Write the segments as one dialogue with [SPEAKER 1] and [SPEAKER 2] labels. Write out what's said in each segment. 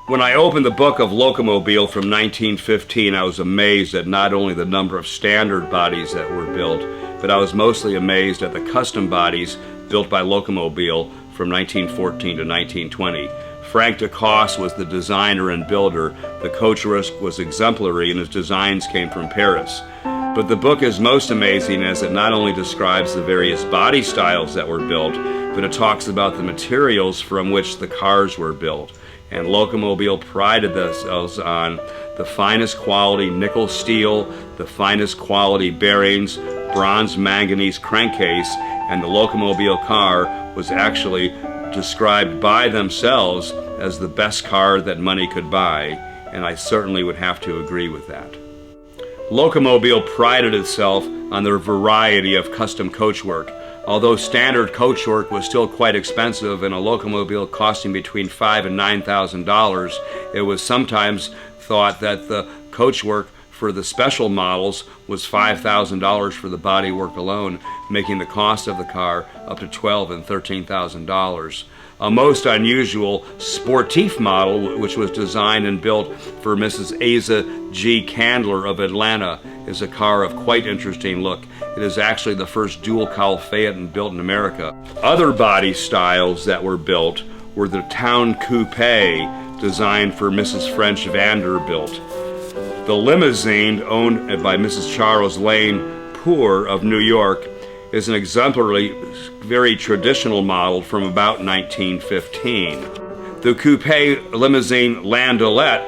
[SPEAKER 1] When I opened the book of Locomobile from 1915, I was amazed at not only the number of standard bodies that were built, but I was mostly amazed at the custom bodies built by Locomobile from 1914 to 1920. Frank DeCoste was the designer and builder. The coach was exemplary and his designs came from Paris. But the book is most amazing as it not only describes the various body styles that were built, but it talks about the materials from which the cars were built. And Locomobile prided themselves on the finest quality nickel steel, the finest quality bearings, bronze manganese crankcase, and the Locomobile car was actually described by themselves as the best car that money could buy, and I certainly would have to agree with that. Locomobile prided itself on their variety of custom coachwork. Although standard coachwork was still quite expensive and a Locomobile costing between $5,000 and $9,000, it was sometimes thought that the coachwork for the special models was $5,000 for the bodywork alone, making the cost of the car up to $12,000 and $13,000. A most unusual sportif model, which was designed and built for Mrs. Asa G. Candler of Atlanta, is a car of quite interesting look. It is actually the first dual cowl Phaeton built in America. Other body styles that were built were the Town Coupe, designed for Mrs. French Vanderbilt. The limousine, owned by Mrs. Charles Lane Poor of New York, is an exemplary, very traditional model from about 1915. The coupe limousine Landaulet,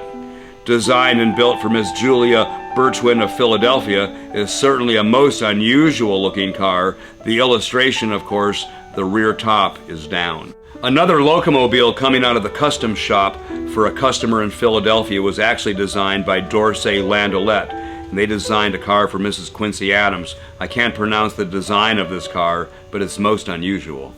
[SPEAKER 1] designed and built for Miss Julia Birchwin of Philadelphia, is certainly a most unusual looking car. The illustration, of course, the rear top is down. Another Locomobile coming out of the custom shop for a customer in Philadelphia was actually designed by Dorsey Landaulet, and they designed a car for Mrs. Quincy Adams. I can't pronounce the design of this car, but it's most unusual.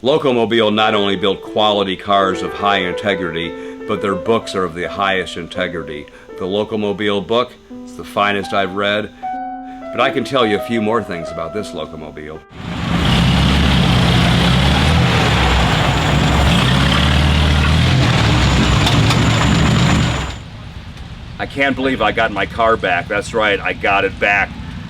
[SPEAKER 1] Locomobile not only built quality cars of high integrity, but their books are of the highest integrity. The Locomobile book is the finest I've read, but I can tell you a few more things about this Locomobile. I can't believe I got my car back. That's right, I got it back.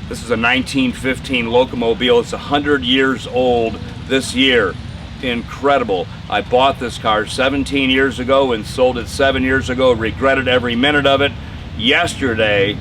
[SPEAKER 1] This is a 1915 Locomobile. It's 100 years old this year. Incredible. I bought this car 17 years ago and sold it 7 years ago. Regretted every minute of it. Yesterday,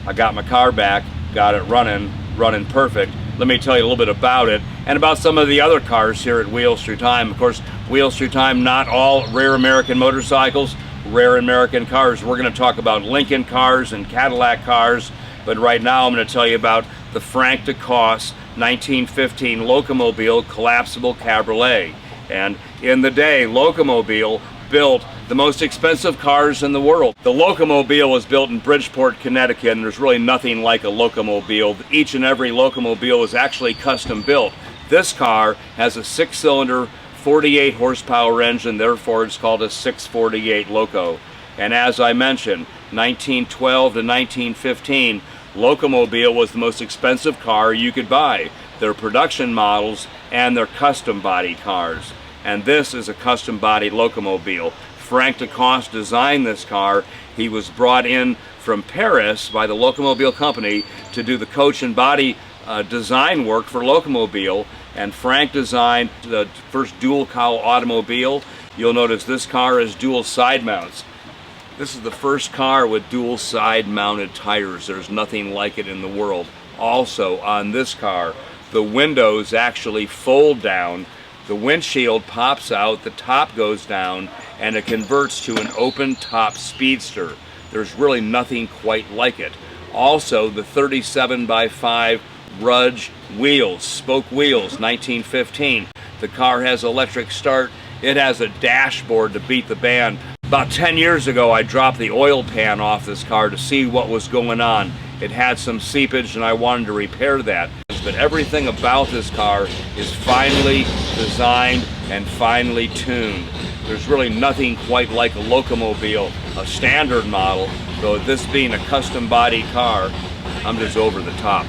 [SPEAKER 1] I got my car back, got it running perfect. Let me tell you a little bit about it and about some of the other cars here at Wheels Through Time. Of course, Wheels Through Time, not all rare American motorcycles, rare American cars. We're going to talk about Lincoln cars and Cadillac cars, but right now I'm going to tell you about the Frank DeCoste 1915 Locomobile collapsible cabriolet. And in the day, Locomobile built the most expensive cars in the world. The Locomobile was built in Bridgeport, Connecticut, and there's really nothing like a Locomobile. Each and every Locomobile is actually custom built. This car has a 6-cylinder 48 horsepower engine, therefore it's called a 648 Loco. And as I mentioned, 1912 to 1915, Locomobile was the most expensive car you could buy. Their production models and their custom body cars. And this is a custom body Locomobile. Frank DeCoste designed this car. He was brought in from Paris by the Locomobile company to do the coach and body design work for Locomobile. And Frank designed the first dual cowl automobile. You'll notice this car has dual side mounts. This is the first car with dual side mounted tires. There's nothing like it in the world. Also on this car, the windows actually fold down. The windshield pops out, the top goes down, and it converts to an open top speedster. There's really nothing quite like it. Also, the 37x5 Rudge wheels, spoke wheels, 1915. The car has electric start. It has a dashboard to beat the band. About 10 years ago, I dropped the oil pan off this car to see what was going on. It had some seepage and I wanted to repair that. But everything about this car is finely designed and finely tuned. There's really nothing quite like a Locomobile, a standard model, though this being a custom body car, I'm just over the top.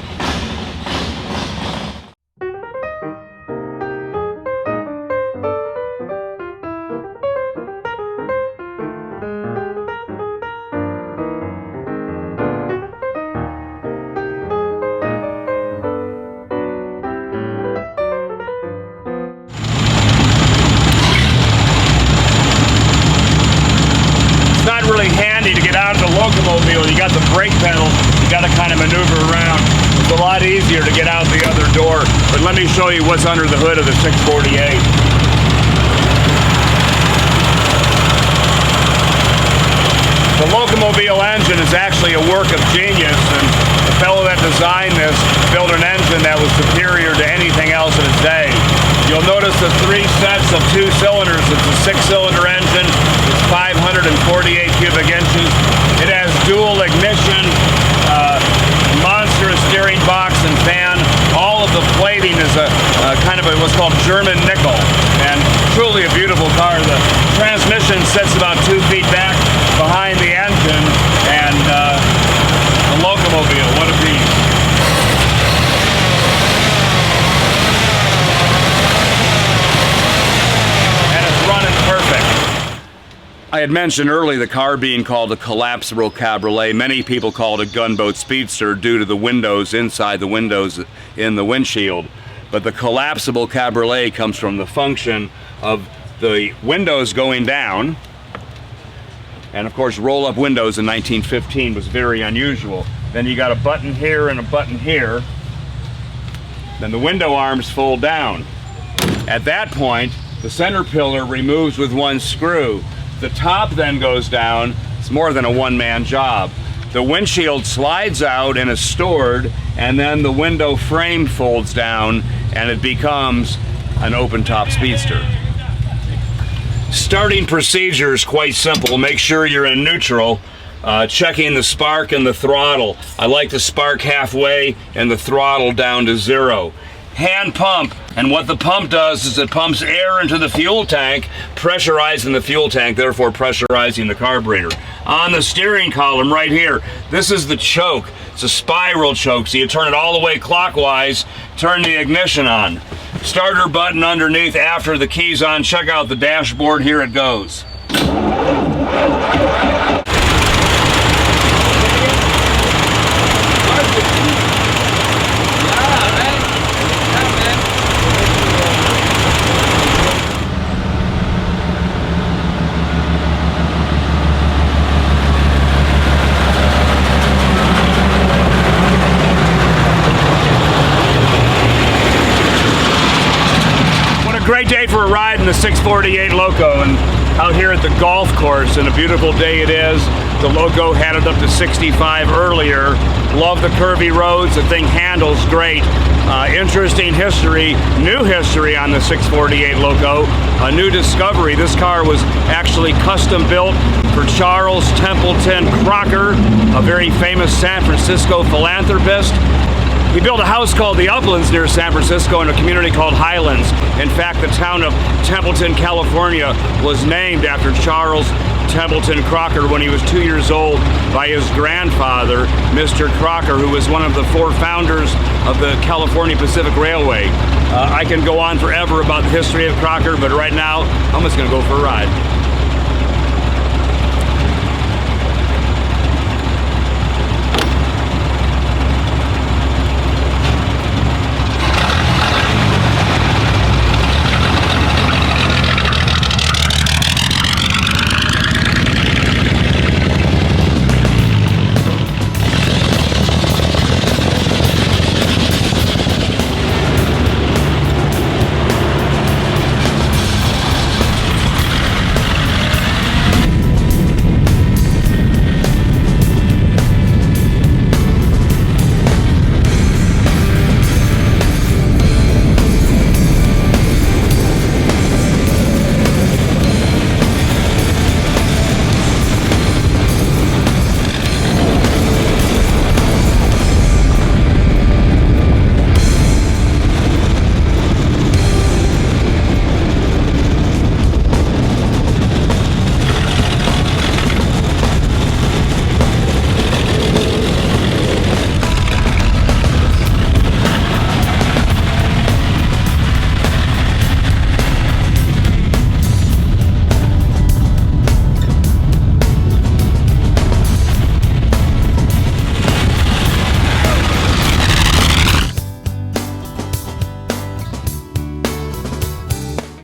[SPEAKER 1] door, but let me show you what's under the hood of the 648. The Locomobile engine is actually a work of genius, and the fellow that designed this built an engine that was superior to anything else in its day. You'll notice the 3 sets of 2 cylinders. It's a 6-cylinder engine. It's 548 cubic inches. It has dual ignition, monstrous steering box and fan. All of the plating is a kind of what's called German nickel, and truly a beautiful car. The transmission sits about 2 feet back behind the engine, and the Locomobile, what a piece. And it's running perfect. I had mentioned earlier the car being called a collapsible cabriolet. Many people call it a gunboat speedster due to the windows inside the windows in the windshield. But the collapsible cabriolet comes from the function of the windows going down. And of course, roll-up windows in 1915 was very unusual. Then you got a button here and a button here. Then the window arms fold down. At that point, the center pillar removes with 1 screw. The top then goes down. It's more than a one-man job. The windshield slides out and is stored, and then the window frame folds down, and it becomes an open-top speedster. Starting procedure is quite simple. Make sure you're in neutral, checking the spark and the throttle. I like the spark halfway and the throttle down to 0. Hand pump, and what the pump does is it pumps air into the fuel tank, pressurizing the fuel tank, therefore pressurizing the carburetor. On the steering column right here, this is the choke. It's a spiral choke, so you turn it all the way clockwise, turn the ignition on. Starter button underneath after the key's on. Check out the dashboard, here it goes. Great day for a ride in the 648 Loco, and out here at the golf course, and a beautiful day it is. The Loco had it up to 65 earlier. Love the curvy roads. The thing handles great. Interesting history, new history on the 648 Loco. A new discovery. This car was actually custom built for Charles Templeton Crocker, a very famous San Francisco philanthropist. He built a house called the Uplands near San Francisco in a community called Highlands. In fact, the town of Templeton, California was named after Charles Templeton Crocker when he was 2 years old by his grandfather, Mr. Crocker, who was one of the 4 founders of the California Pacific Railway. I can go on forever about the history of Crocker, but right now, I'm just gonna go for a ride.